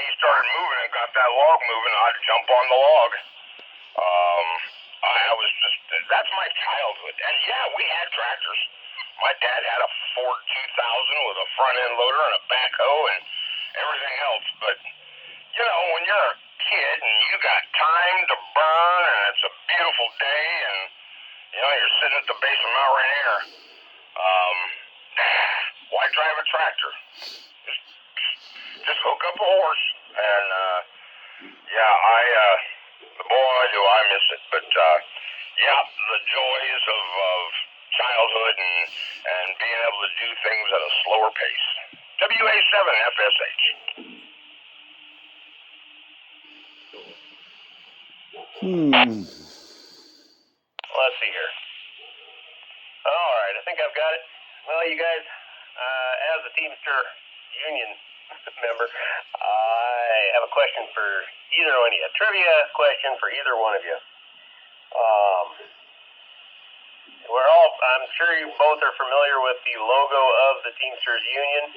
he started moving and got that log moving, I'd jump on the log. I was just, that's my childhood. And yeah, we had tractors. My dad had a Ford 2000 with a front end loader and a backhoe and everything else. But, you know, when you're a kid and you got time to burn and it's a beautiful day and, you know, you're sitting at the base of Mount Rainier, why drive a tractor? Just hook up a horse. And, boy, do I miss it. But, the joys of childhood and being able to do things at a slower pace. WA7 FSH. Let's see here. All right, I think I've got it. Well, you guys, as a Teamster Union member, I have a question for either one of you. A trivia question for either one of you. I'm sure you both are familiar with the logo of the Teamsters Union.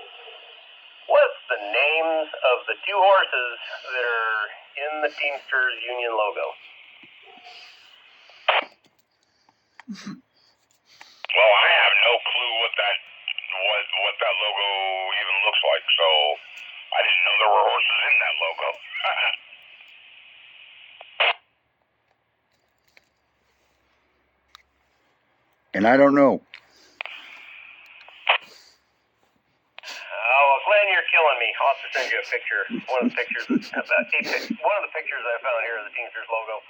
What's the names of the two horses that are in the Teamsters Union logo? Well, I have no clue what that logo even looks like, so I didn't know there were horses in that logo. And I don't know. Well, Glenn, you're killing me. I'll have to send you a picture. One of the pictures I found here of the Teamsters logo.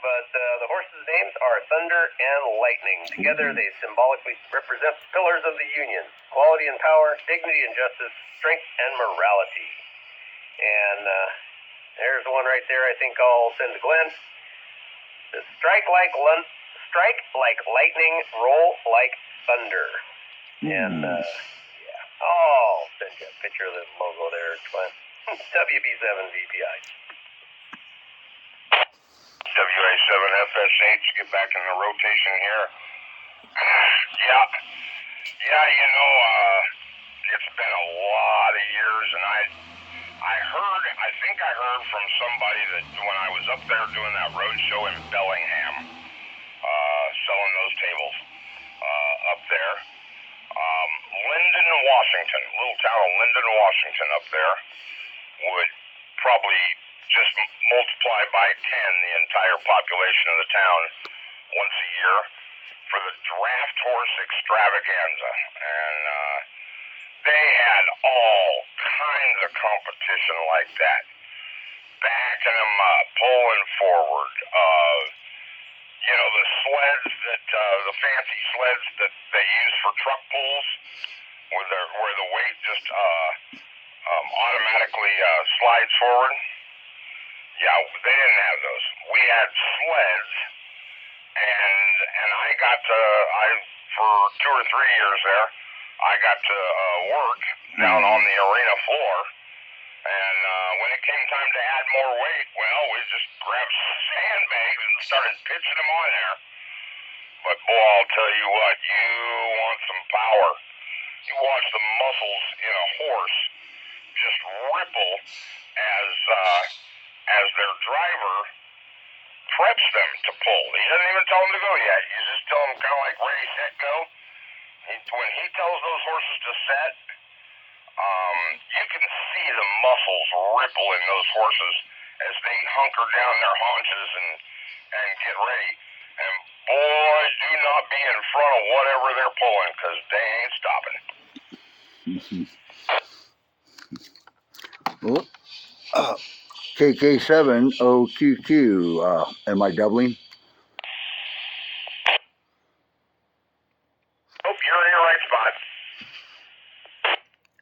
But the horses' names are Thunder and Lightning. Together, they symbolically represent the pillars of the Union: quality and power, dignity and justice, strength and morality. And there's one right there I think I'll send to Glenn. It says, strike like lightning, roll like thunder. And, I'll send you a picture of the logo there, Glenn. WB7 VPI. WA7 FSH, get back in the rotation here. It's been a lot of years, and I think I heard from somebody that when I was up there doing that road show in Bellingham, selling those tables up there, Linden, Washington, little town of Linden, Washington up there, would probably just multiply by 10 the entire population of the town once a year for the draft horse extravaganza. And they had all kinds of competition like that. Backing them up, pulling forward. The sleds the fancy sleds that they use for truck pulls, where the weight just automatically slides forward. Yeah, they didn't have those. We had sleds, and for 2 or 3 years there, I got to work down on the arena floor, and when it came time to add more weight, well, we just grabbed sandbags and started pitching them on there. But boy, I'll tell you what, you want some power. You watch the muscles in a horse just ripple as their driver preps them to pull. He doesn't even tell them to go yet. You just tell them kind of like ready, set, go. When he tells those horses to set, you can see the muscles ripple in those horses as they hunker down their haunches and get ready. And boy, do not be in front of whatever they're pulling, because they ain't stopping. KK7OQQ, am I doubling? Hope you're in your right spot.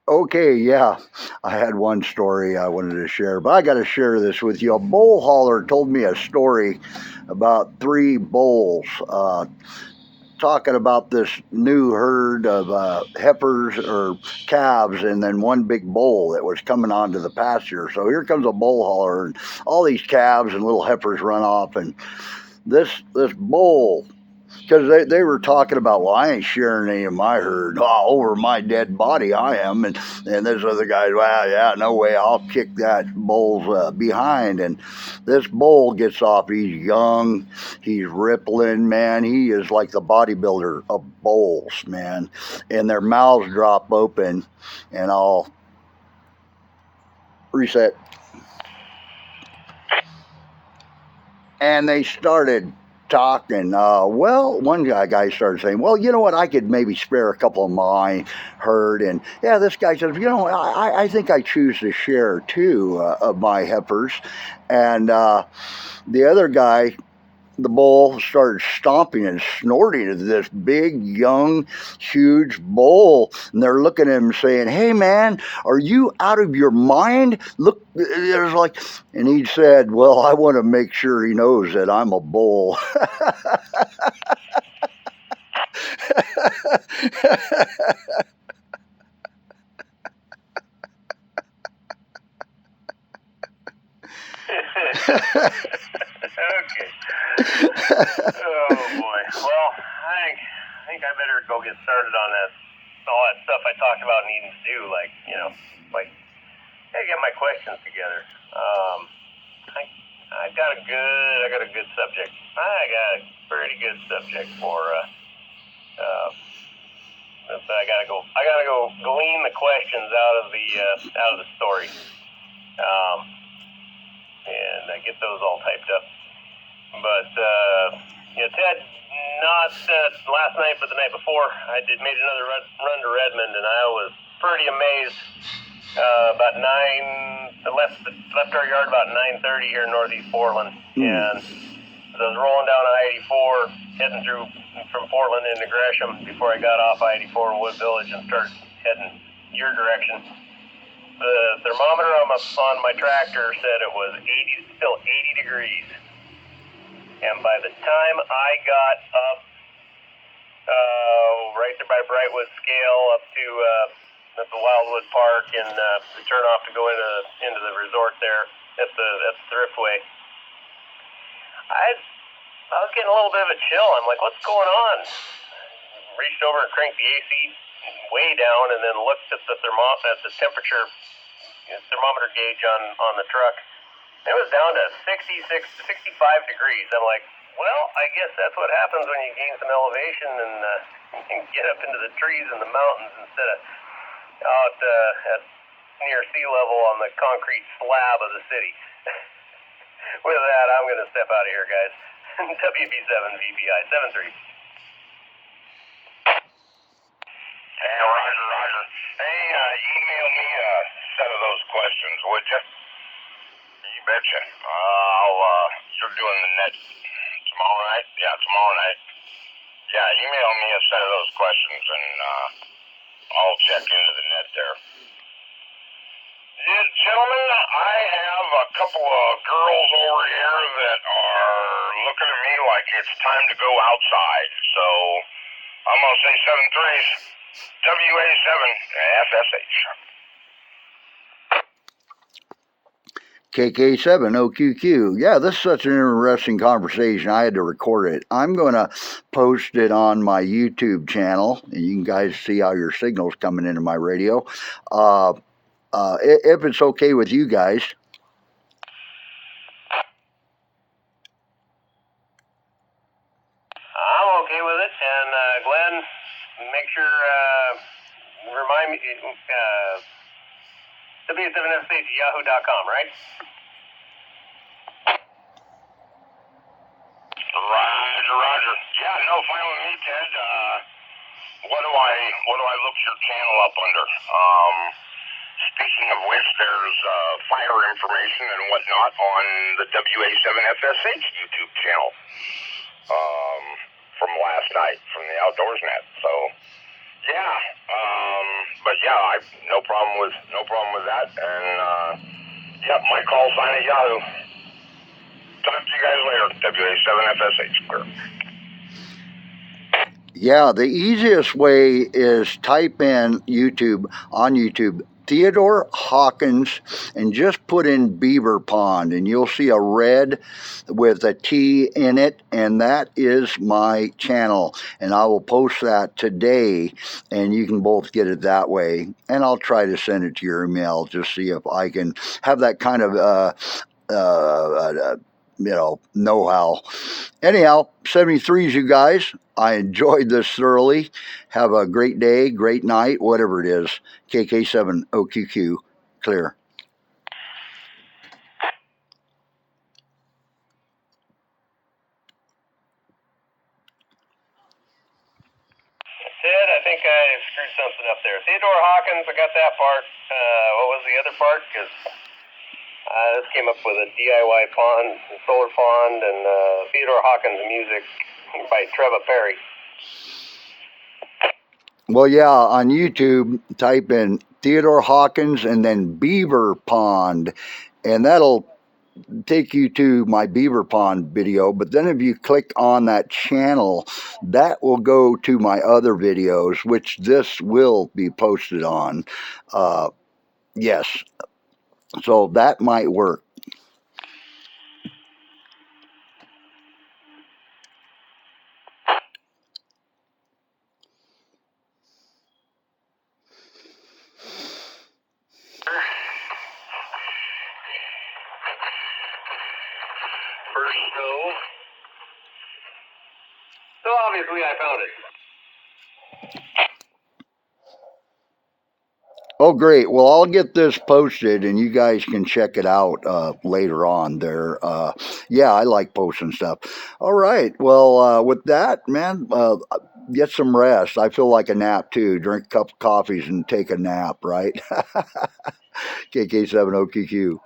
Okay, yeah, I had one story I wanted to share, but I got to share this with you. A bull hauler told me a story about 3 bulls talking about this new herd of heifers or calves, and then one big bull that was coming onto the pasture. So here comes a bull hauler, and all these calves and little heifers run off, and this bull because they were talking about, well, I ain't sharing any of my herd. Oh, over my dead body, I am. And this other guy, well, yeah, no way, I'll kick that bull's behind. And this bull gets off. He's young, he's rippling, man. He is like the bodybuilder of bulls, man. And their mouths drop open, and I'll reset. And they started talking. Well, one guy started saying, well, you know what, I could maybe spare a couple of my herd. And yeah, this guy says, you know, I think I choose to share two of my heifers. And the other guy, the bull, started stomping and snorting at this big, young, huge bull. And they're looking at him saying, hey, man, are you out of your mind? Look, there's like, and he said, well, I want to make sure he knows that I'm a bull. Okay. Oh boy. Well, I think I better go get started on that, all that stuff I talked about needing to do. Like, you know, like, I get my questions together. I got a good subject. I got a pretty good subject for. I gotta go glean the questions out of the story. And get those all typed up. But Ted, not last night, but the night before, I made another run to Redmond, and I was pretty amazed. About left our yard about 9:30 here in Northeast Portland, and as I was rolling down I-84, heading through from Portland into Gresham before I got off I-84 in Wood Village and started heading your direction. The thermometer on my tractor said it was still 80 degrees. And by the time I got up right there by Brightwood Scale up to the Wildwood Park and the turnoff to go into the resort there at the Thriftway, I was getting a little bit of a chill. I'm like, what's going on? Reached over and cranked the AC way down, and then looked at the temperature thermometer gauge on the truck. It was down to 65 degrees. I'm like, well, I guess that's what happens when you gain some elevation and get up into the trees and the mountains instead of out at near sea level on the concrete slab of the city. With that, I'm going to step out of here, guys. WB7 VPI 73. Hey, Roger. Hey, email me a set of those questions, would you? You betcha. You're doing the net tomorrow night? Yeah, tomorrow night. Yeah, email me a set of those questions, and I'll check into the net there. Yeah, gentlemen, I have a couple of girls over here that are looking at me like it's time to go outside, so I'm going to say 7 threes. WA7 FSH. KK7 OQQ. Yeah, this is such an interesting conversation. I had to record it. I'm going to post it on my YouTube channel, and you can guys see how your signal's coming into my radio. If it's okay with you guys. I'm okay with it, and Glenn, make sure remind me W7FSH@yahoo.com, right? Roger. Yeah, no, fine with me, Ted. What do I look your channel up under? Speaking of which, there's fire information and whatnot on the WA7FSH YouTube channel from last night from the Outdoors Net. So, yeah, but yeah, no problem with that. And yeah, my call sign at Yahoo. Talk to you guys later. WA7FSH. Yeah, the easiest way is type in YouTube, on YouTube, Theodore Hawkins, and just put in Beaver Pond, and you'll see a red with a T in it, and that is my channel. And I will post that today, and you can both get it that way. And I'll try to send it to your email, just see if I can have that kind of know-how. Anyhow, 73s, you guys. I enjoyed this thoroughly. Have a great day, great night, whatever it is. KK7OQQ, clear. Ted, I think I screwed something up there. Theodore Hawkins, I got that part. What was the other part? Because this came up with a DIY pond, solar pond, and Theodore Hawkins music by Trevor Perry. Well, yeah, on YouTube, type in Theodore Hawkins and then Beaver Pond, and that'll take you to my Beaver Pond video. But then if you click on that channel, that will go to my other videos, which this will be posted on. Yes, so that might work. First snow. So obviously I found it. Oh, great. Well, I'll get this posted and you guys can check it out later on there. Yeah, I like posting stuff. All right. Well, with that, man, get some rest. I feel like a nap too. Drink a couple coffees and take a nap, right? KK7OQQ.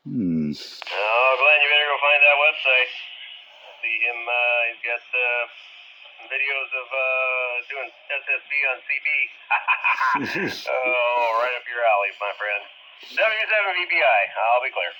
Oh, Glenn, you better go find that website. See him, he's got videos of doing SSB on CB. Oh, right up your alley, my friend. W7VBI, I'll be clear.